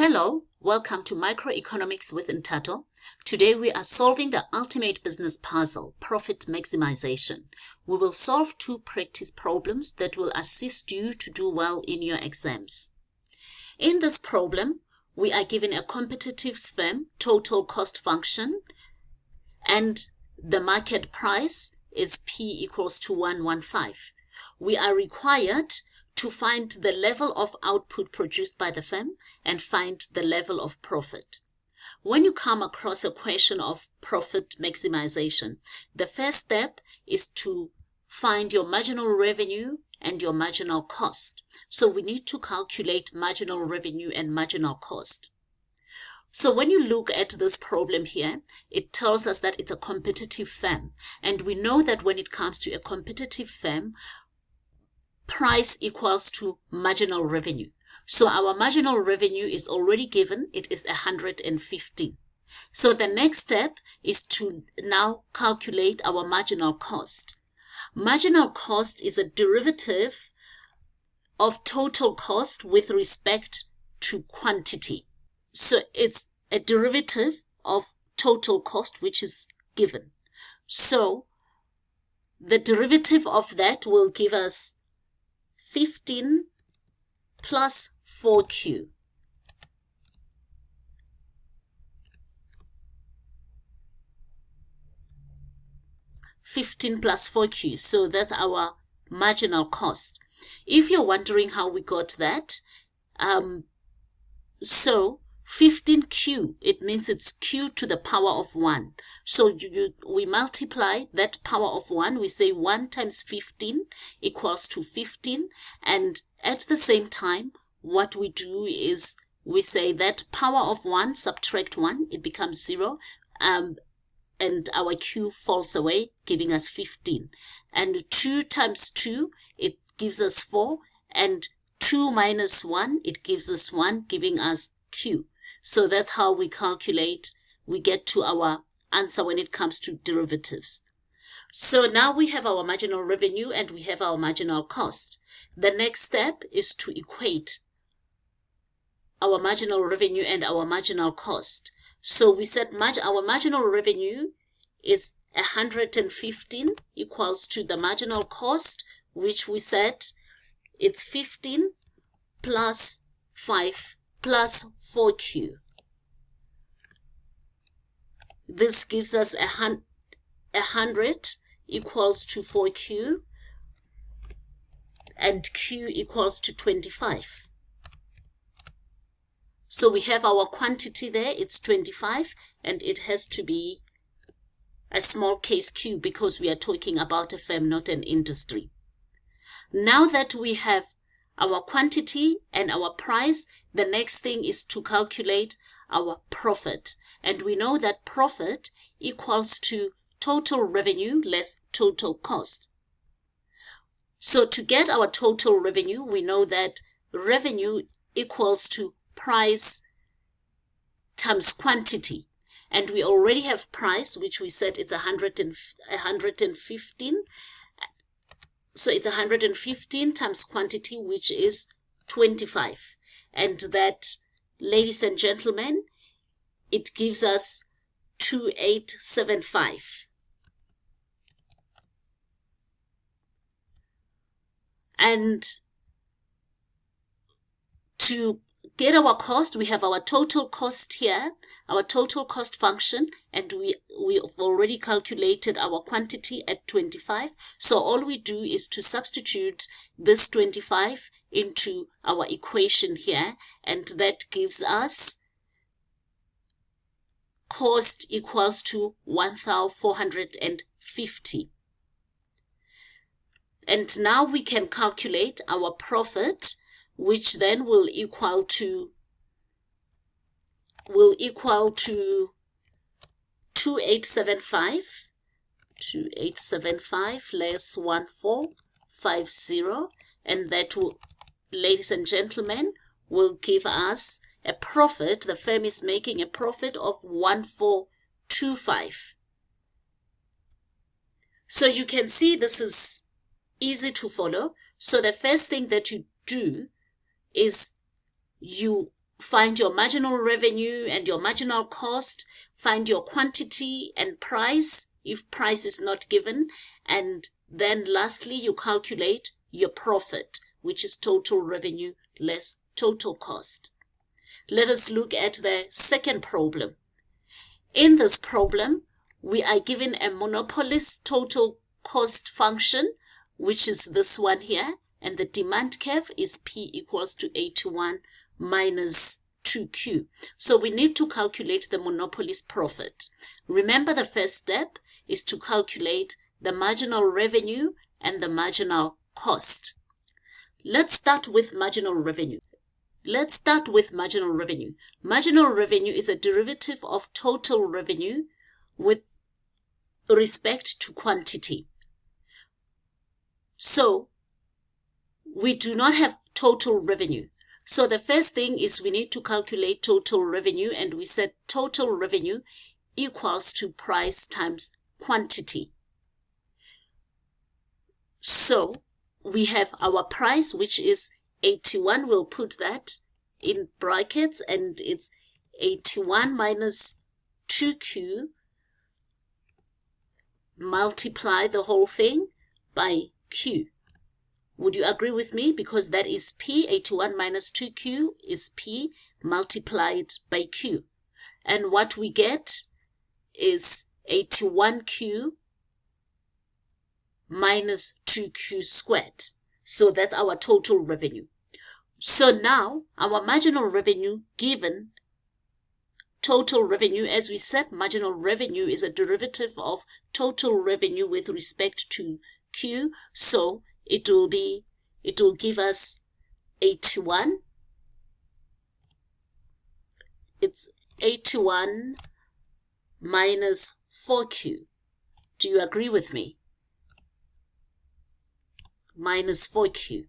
Hello, welcome to Microeconomics with Ntato. Today we are solving the ultimate business puzzle, profit maximization. We will solve two practice problems that will assist you to do well in your exams. In this problem, we are given a competitive firm total cost function and the market price is P equals to 115. We are required to find the level of output produced by the firm and find the level of profit. When you come across a question of profit maximization, the first step is to find your marginal revenue and your marginal cost. So we need to calculate marginal revenue and marginal cost. So when you look at this problem here, it tells us that it's a competitive firm. And we know that when it comes to a competitive firm, price equals to marginal revenue. So our marginal revenue is already given. It is 115. So the next step is to now calculate our marginal cost. Marginal cost is a derivative of total cost with respect to quantity. So it's a derivative of total cost which is given. So the derivative of that will give us 15 plus 4Q. So that's our marginal cost. If you're wondering how we got that, so 15Q, it means it's Q to the power of 1. So we multiply that power of 1. We say 1 times 15 equals to 15. And at the same time, what we do is we say that power of 1, subtract 1, it becomes 0. And our Q falls away, giving us 15. And 2 times 2, it gives us 4. And 2 minus 1, it gives us 1, giving us Q. So that's how we calculate, we get to our answer when it comes to derivatives. So now we have our marginal revenue and we have our marginal cost. The next step is to equate our marginal revenue and our marginal cost. So we said our marginal revenue is 115 equals to the marginal cost, which we said it's 15 plus 5 plus 4Q. This gives us 100 equals to 4Q and Q equals to 25. So we have our quantity there, it's 25, and it has to be a small case Q because we are talking about a firm, not an industry. Now that we have our quantity and our price, the next thing is to calculate our profit. And we know that profit equals to total revenue less total cost. So to get our total revenue, we know that revenue equals to price times quantity. And we already have price, which we said it's 115. So it's 115 times quantity, which is 25. And that, ladies and gentlemen, it gives us 2875. And to get our cost, we have our total cost here, our total cost function, and we have already calculated our quantity at 25. So all we do is to substitute this 25 into our equation here, and that gives us cost equals to 1,450. And now we can calculate our profit, which then will equal to 2875 less 1450, and that will, ladies and gentlemen, will give us a profit. The firm is making a profit of 1425. So you can see this is easy to follow. So the first thing that you do is you find your marginal revenue and your marginal cost, find your quantity and price if price is not given, and then lastly you calculate your profit, which is total revenue less total cost. Let us look at the second problem. In this problem, we are given a monopolist total cost function, which is this one here, and the demand curve is P equals to 81 minus 2Q. So we need to calculate the monopolist profit. Remember, the first step is to calculate the marginal revenue and the marginal cost. Let's start with marginal revenue. Marginal revenue is a derivative of total revenue with respect to quantity. So we do not have total revenue. So the first thing is we need to calculate total revenue, and we said total revenue equals to price times quantity. So we have our price, which is 81. We'll put that in brackets, and it's 81 minus 2Q, multiply the whole thing by Q. Would you agree with me? Because that is P. 81 minus 2Q is P multiplied by Q. And what we get is 81Q minus 2Q squared. So that's our total revenue. So now our marginal revenue given total revenue, as we said, marginal revenue is a derivative of total revenue with respect to Q. So it will give us 81. It's 81 minus 4Q. Do you agree with me? Minus 4Q.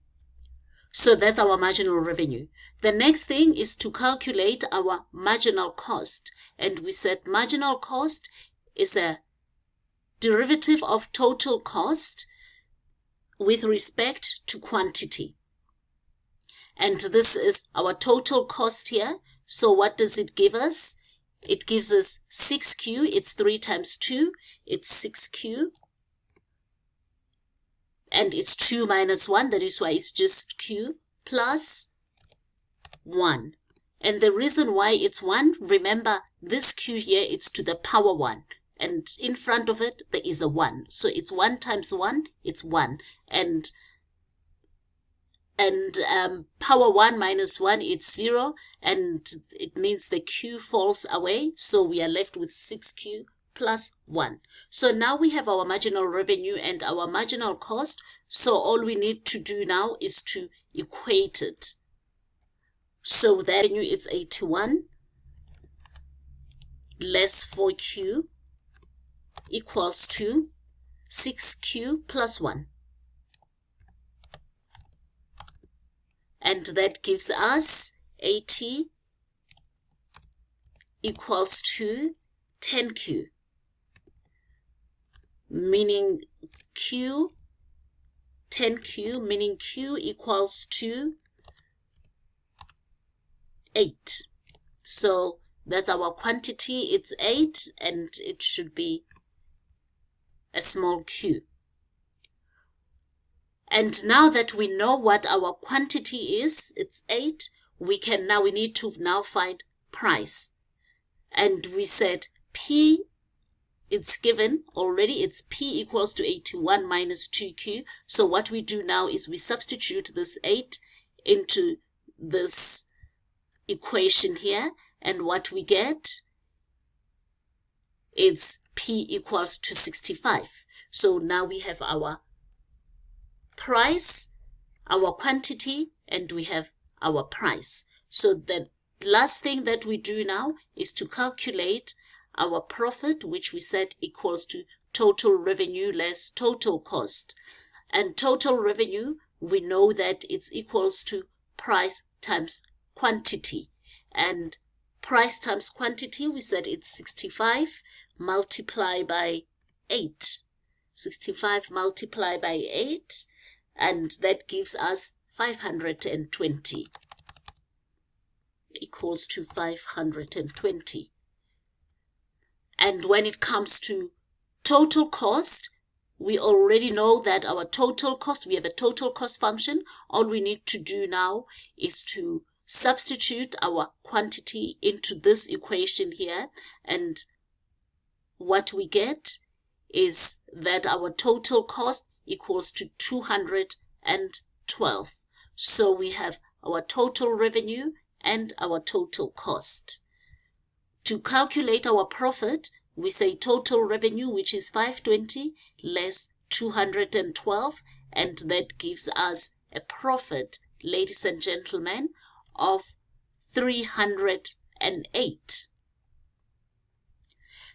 So that's our marginal revenue. The next thing is to calculate our marginal cost. And we said marginal cost is a derivative of total cost with respect to quantity. And this is our total cost here. So what does it give us? It gives us 6Q. It's 3 times 2. It's 6Q. And it's 2 minus 1. That is why it's just Q plus 1. And the reason why it's 1, remember this Q here, it's to the power 1. And in front of it, there is a 1. So it's 1 times 1, it's 1. And power 1 minus 1, it's 0. And it means the Q falls away. So we are left with 6Q plus 1. So now we have our marginal revenue and our marginal cost. So all we need to do now is to equate it. So the revenue is 81 less 4Q equals to 6Q plus 1. And that gives us 80 equals to 10Q. Meaning 10Q, meaning Q equals to 8. So that's our quantity, it's 8, and it should be a small q. And now that we know what our quantity is, it's 8, we need to now find price. And we said P, it's given already, it's P equals to 81 minus 2Q. So what we do now is we substitute this 8 into this equation here. And what we get is P equals to 65. So now we have our price, our quantity, and we have our price. So the last thing that we do now is to calculate our profit, which we said equals to total revenue less total cost. And total revenue, we know that it's equals to price times quantity. And price times quantity, we said it's 65 multiplied by 8. 65 multiplied by 8, and that gives us 520. equals to 520. And when it comes to total cost, we already know that our total cost, we have a total cost function. All we need to do now is to substitute our quantity into this equation here. And what we get is that our total cost equals to 212. So we have our total revenue and our total cost. To calculate our profit, we say total revenue, which is 520 less 212, and that gives us a profit, ladies and gentlemen, of 308.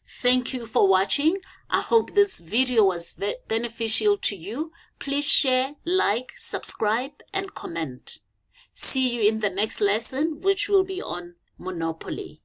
Thank you for watching. I hope this video was beneficial to you. Please share, like, subscribe, and comment. See you in the next lesson, which will be on Monopoly.